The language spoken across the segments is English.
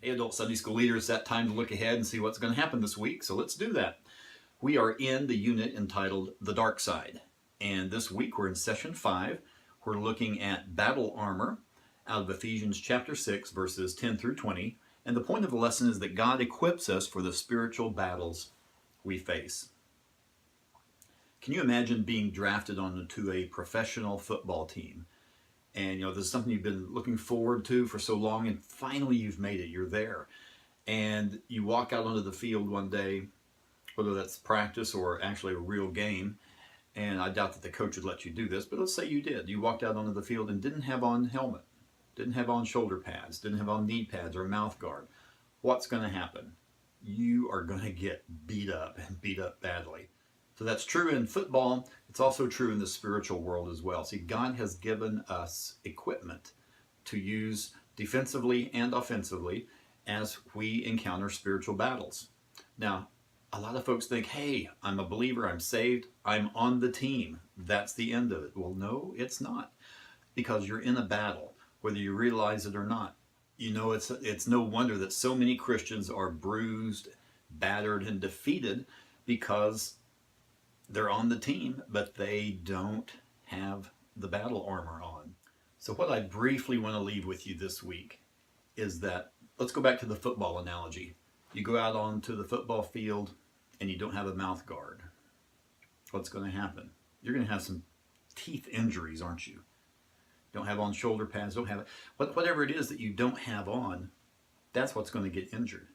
Hey, adult Sunday school leaders, it's that time to look ahead and see what's going to happen this week, so let's do that. We are in the unit entitled The Dark Side, and this week we're in session 5. We're looking at battle armor out of Ephesians chapter 6, verses 10 through 20, and the point of the lesson is that God equips us for the spiritual battles we face. Can you imagine being drafted onto a professional football team? And this is something you've been looking forward to for so long, and finally you've made it. You're there. And you walk out onto the field one day, whether that's practice or actually a real game, and I doubt that the coach would let you do this, but let's say you did. You walked out onto the field and didn't have on helmet, didn't have on shoulder pads, didn't have on knee pads or mouth guard. What's going to happen? You are going to get beat up, and beat up badly. So that's true in football. It's also true in the spiritual world as well. See, God has given us equipment to use defensively and offensively as we encounter spiritual battles. Now, a lot of folks think, hey, I'm a believer, I'm saved, I'm on the team. That's the end of it. Well, no, it's not. Because you're in a battle, whether you realize it or not. It's no wonder that so many Christians are bruised, battered, and defeated because they're on the team, but they don't have the battle armor on. So what I briefly want to leave with you this week is that, let's go back to the football analogy. You go out onto the football field and you don't have a mouth guard. What's going to happen? You're going to have some teeth injuries, aren't you? Don't have on shoulder pads, don't have it. Whatever it is that you don't have on, that's what's going to get injured.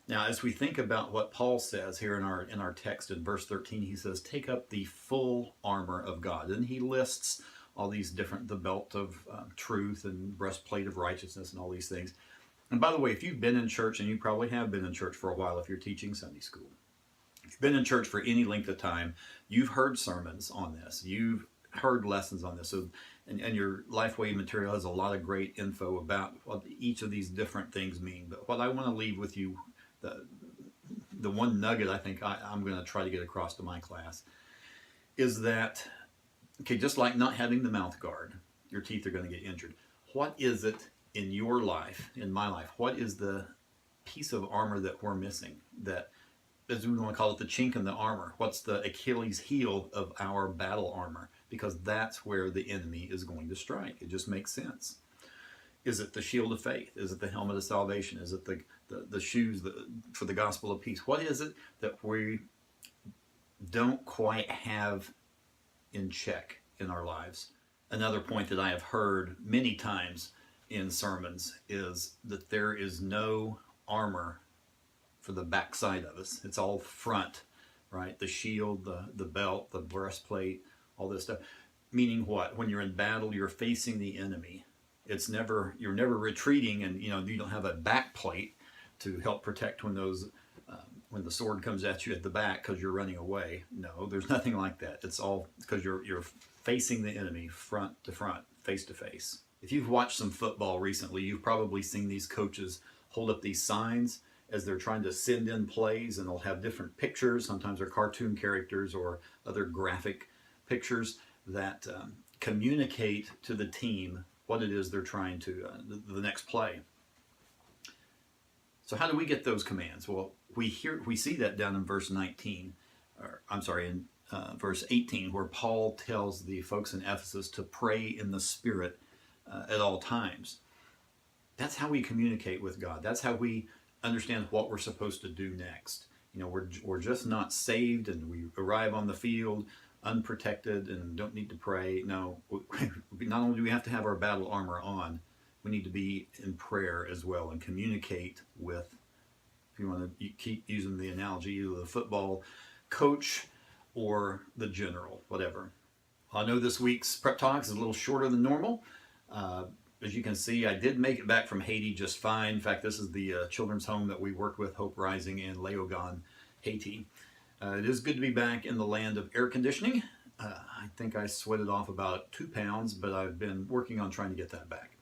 Now, as we think about what Paul says here in our text in verse 13, he says, take up the full armor of God. And he lists all these different, the belt of truth and breastplate of righteousness and all these things. And by the way, if you've been in church, and you probably have been in church for a while if you're teaching Sunday school, if you've been in church for any length of time, you've heard sermons on this. You've heard lessons on this. So, and your LifeWay material has a lot of great info about what each of these different things mean. But what I want to leave with you, the one nugget I think I'm going to try to get across to my class is that, okay, just like not having the mouth guard, your teeth are going to get injured. What is it in your life, in my life, what is the piece of armor that we're missing? That, as we want to call it, the chink in the armor. What's the Achilles heel of our battle armor? Because that's where the enemy is going to strike. It just makes sense. Is it the shield of faith? Is it the helmet of salvation? Is it the shoes for the gospel of peace? What is it that we don't quite have in check in our lives? Another point that I have heard many times in sermons is that there is no armor for the backside of us. It's all front, right? The shield, the belt, the breastplate, all this stuff. Meaning what? When you're in battle, you're facing the enemy. You're never retreating, and you don't have a back plate to help protect when the sword comes at you at the back because you're running away. No, there's nothing like that. It's all because you're facing the enemy front to front, face to face. If you've watched some football recently, you've probably seen these coaches hold up these signs as they're trying to send in plays, and they'll have different pictures. Sometimes they're cartoon characters or other graphic pictures that communicate to the team what it is they're trying to, the next play. So how do we get those commands? Well, we see that down in verse 19, in verse 18, where Paul tells the folks in Ephesus to pray in the Spirit at all times. That's how we communicate with God. That's how we understand what we're supposed to do next. We're just not saved and we arrive on the field unprotected and don't need to pray. No, not only do we have to have our battle armor on, we need to be in prayer as well and communicate with, if you want to keep using the analogy, either the football coach or the general, whatever. I know this week's Prep Talks is a little shorter than normal. As you can see, I did make it back from Haiti just fine. In fact, this is the children's home that we worked with, Hope Rising in Léogâne, Haiti. It is good to be back in the land of air conditioning. I think I sweated off about 2 pounds, but I've been working on trying to get that back.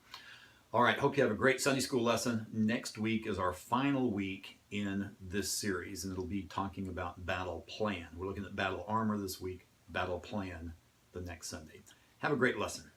All right, hope you have a great Sunday school lesson. Next week is our final week in this series, and it'll be talking about battle plan. We're looking at battle armor this week, battle plan the next Sunday. Have a great lesson.